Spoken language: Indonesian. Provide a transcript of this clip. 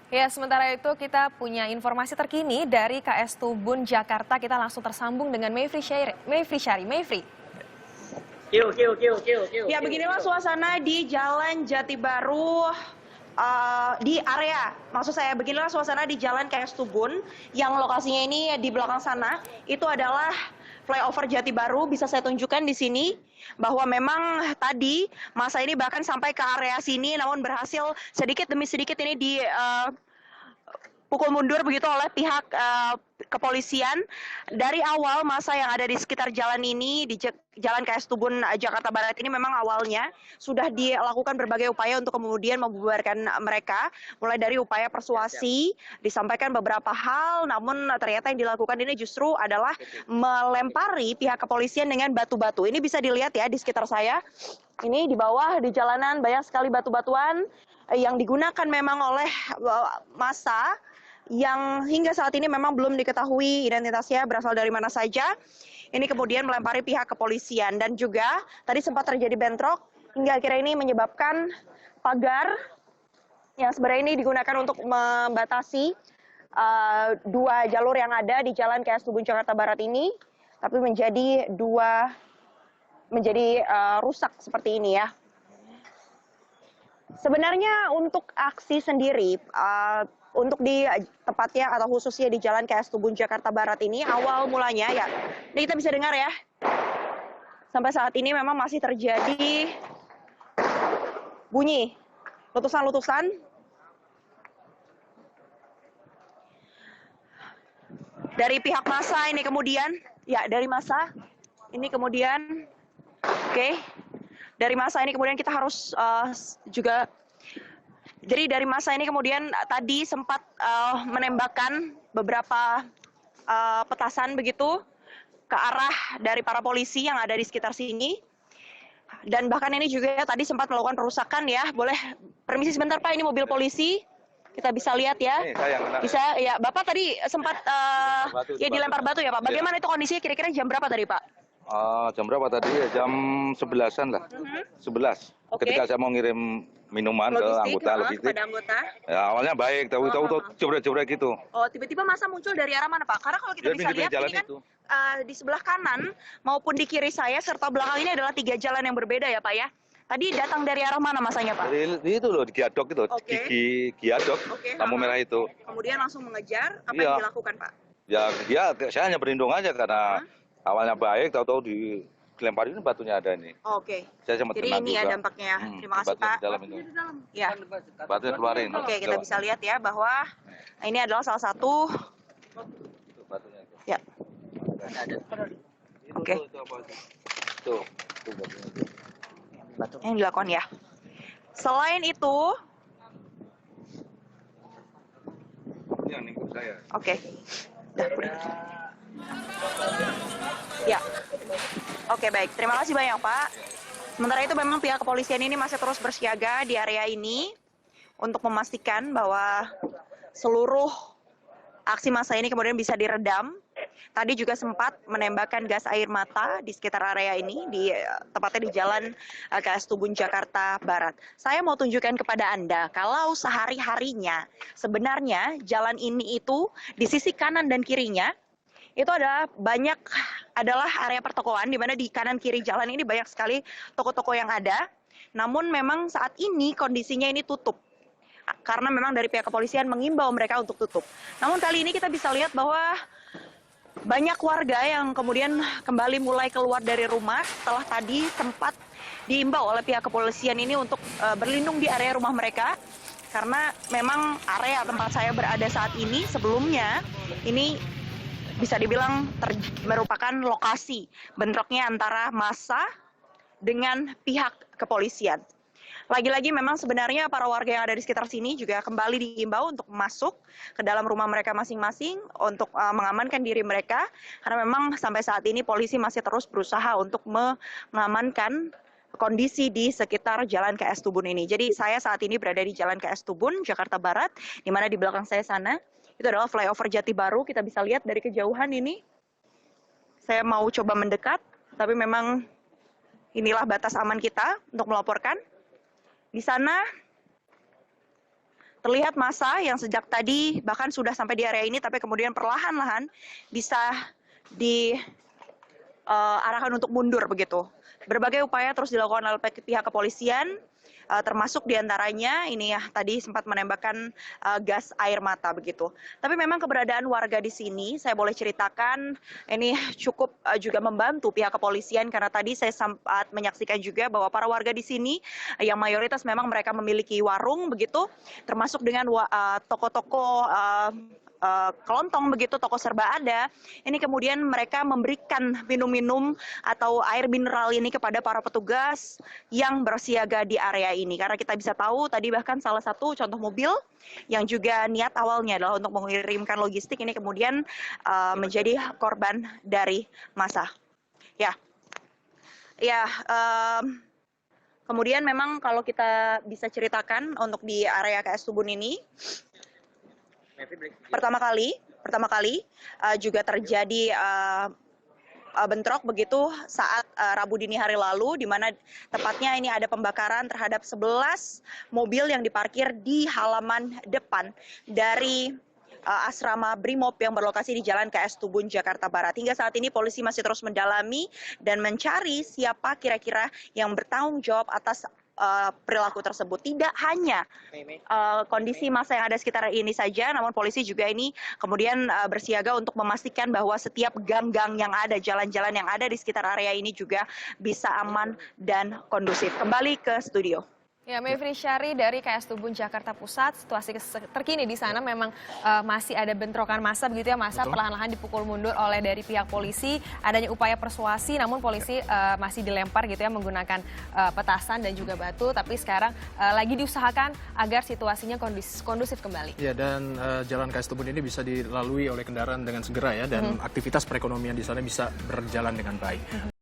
Ya, sementara itu kita punya informasi terkini dari KS Tubun, Jakarta. Kita langsung tersambung dengan Mayfri Syari. Mayfri. Ya, beginilah suasana di Jalan Jati Baru di area, maksud saya beginilah suasana di Jalan KS Tubun yang lokasinya ini di belakang sana. Itu adalah flyover Jati Baru. Bisa saya tunjukkan di sini bahwa memang tadi masa ini bahkan sampai ke area sini, namun berhasil sedikit demi sedikit ini di pukul mundur begitu oleh pihak kepolisian. Dari awal masa yang ada di sekitar jalan ini, di Jalan KS Tubun Jakarta Barat ini memang awalnya sudah dilakukan berbagai upaya untuk kemudian membubarkan mereka, mulai dari upaya persuasi, disampaikan beberapa hal, namun ternyata yang dilakukan ini justru adalah melempari pihak kepolisian dengan batu-batu. Ini bisa dilihat ya di sekitar saya. Ini di bawah di jalanan banyak sekali batu-batuan yang digunakan memang oleh massa yang hingga saat ini memang belum diketahui identitasnya berasal dari mana saja. Ini kemudian melempari pihak kepolisian dan juga tadi sempat terjadi bentrok hingga akhirnya ini menyebabkan pagar yang sebenarnya ini digunakan untuk membatasi dua jalur yang ada di Jalan KS Tubun Jakarta Barat ini, tapi menjadi rusak seperti ini ya. Sebenarnya untuk aksi sendiri, untuk di tepatnya atau khususnya di Jalan KS Tubun Jakarta Barat ini, awal mulanya ya, ini kita bisa dengar ya, sampai saat ini memang masih terjadi bunyi letusan-letusan. Dari pihak massa ini kemudian, ya dari massa ini kemudian, oke. Dari masa ini kemudian kita harus juga, jadi dari masa ini kemudian tadi sempat menembakkan beberapa petasan begitu ke arah dari para polisi yang ada di sekitar sini. Dan bahkan ini juga tadi sempat melakukan perusakan ya. Boleh permisi sebentar Pak, ini mobil polisi. Kita bisa lihat ya. Bisa ya, Bapak tadi sempat ya dilempar batu ya Pak. Bagaimana itu kondisinya kira-kira jam berapa tadi Pak? Jam berapa tadi? Jam 11-an lah. 11. Oke. Ketika saya mau ngirim minuman ke anggota logistik. Kepada anggota. Ya, awalnya baik, tahu-tahu jebrek-jebrek gitu. Oh, tiba-tiba masa muncul dari arah mana, Pak? Karena kalau kita bisa lihat jalan ini kan itu. di sebelah kanan maupun di kiri saya serta belakang ini adalah 3 jalan yang berbeda ya, Pak ya. Tadi datang dari arah mana masanya, Pak? Dari itu loh, di Giadok itu, Oke. gigi Giadok, Oke, lampu merah itu. Kemudian langsung mengejar, apa Iya. yang dilakukan, Pak? Ya, saya hanya berlindung aja karena awalnya baik, tahu-tahu dilemparin batunya ada ini. Oke. Saya sempat Jadi kena ini ya juga. dampaknya. Terima kasih, batunya Pak. di dalam itu. Ya. Batunya keluarin. Oke, kita bisa lihat ya bahwa ini adalah salah satu. Itu batunya itu. Ya. Oke. Itu apa itu? Tuh batunya itu. Yang dilakukan ya. Selain itu, Ini yang ningkup saya. oke. Ya. Oke, baik. Terima kasih banyak, Pak. Sementara itu memang pihak kepolisian ini masih terus bersiaga di area ini untuk memastikan bahwa seluruh aksi massa ini kemudian bisa diredam. Tadi juga sempat menembakkan gas air mata di sekitar area ini, tepatnya di Jalan KS Tubun Jakarta Barat. Saya mau tunjukkan kepada Anda, kalau sehari-harinya sebenarnya jalan ini itu di sisi kanan dan kirinya, itu adalah area pertokoan, di mana di kanan kiri jalan ini banyak sekali toko-toko yang ada. Namun memang saat ini kondisinya ini tutup, karena memang dari pihak kepolisian mengimbau mereka untuk tutup. Namun kali ini kita bisa lihat bahwa banyak warga yang kemudian kembali mulai keluar dari rumah setelah tadi sempat diimbau oleh pihak kepolisian ini untuk berlindung di area rumah mereka. Karena memang area tempat saya berada saat ini sebelumnya ini bisa dibilang merupakan lokasi bentroknya antara massa dengan pihak kepolisian. Lagi-lagi memang sebenarnya para warga yang ada di sekitar sini juga kembali diimbau untuk masuk ke dalam rumah mereka masing-masing untuk mengamankan diri mereka. Karena memang sampai saat ini polisi masih terus berusaha untuk mengamankan kondisi di sekitar Jalan KS Tubun ini. Jadi saya saat ini berada di Jalan KS Tubun, Jakarta Barat, di mana di belakang saya sana itu adalah flyover Jati Baru. Kita bisa lihat dari kejauhan ini. Saya mau coba mendekat, tapi memang inilah batas aman kita untuk melaporkan. Di sana terlihat massa yang sejak tadi bahkan sudah sampai di area ini, tapi kemudian perlahan-lahan bisa diarahkan untuk mundur begitu. Berbagai upaya terus dilakukan oleh pihak kepolisian, termasuk diantaranya ini ya tadi sempat menembakkan gas air mata begitu. Tapi memang keberadaan warga di sini saya boleh ceritakan ini cukup juga membantu pihak kepolisian, karena tadi saya sempat menyaksikan juga bahwa para warga di sini yang mayoritas memang mereka memiliki warung begitu, termasuk dengan toko-toko kelontong begitu, toko serba ada. Ini kemudian mereka memberikan minum-minum atau air mineral ini kepada para petugas yang bersiaga di area ini. Karena kita bisa tahu tadi bahkan salah satu contoh mobil yang juga niat awalnya adalah untuk mengirimkan logistik ini kemudian menjadi korban dari massa. Kemudian memang kalau kita bisa ceritakan untuk di area KS Tubun ini, pertama kali juga terjadi bentrok begitu saat Rabu dini hari lalu, di mana tepatnya ini ada pembakaran terhadap 11 mobil yang diparkir di halaman depan dari asrama Brimob yang berlokasi di Jalan KS Tubun, Jakarta Barat. Hingga saat ini polisi masih terus mendalami dan mencari siapa kira-kira yang bertanggung jawab atas perilaku tersebut. Tidak hanya kondisi massa yang ada sekitar ini saja, namun polisi juga ini kemudian bersiaga untuk memastikan bahwa setiap gang-gang yang ada, jalan-jalan yang ada di sekitar area ini juga bisa aman dan kondusif. Kembali ke studio. Ya, Mevri Syari dari KS Tubun Jakarta Pusat, situasi terkini di sana memang masih ada bentrokan massa begitu ya, massa perlahan-lahan dipukul mundur oleh dari pihak polisi, adanya upaya persuasi, namun polisi masih dilempar gitu ya menggunakan petasan dan juga batu, tapi sekarang lagi diusahakan agar situasinya kondusif kembali. Ya, dan jalan KS Tubun ini bisa dilalui oleh kendaraan dengan segera ya, dan aktivitas perekonomian di sana bisa berjalan dengan baik.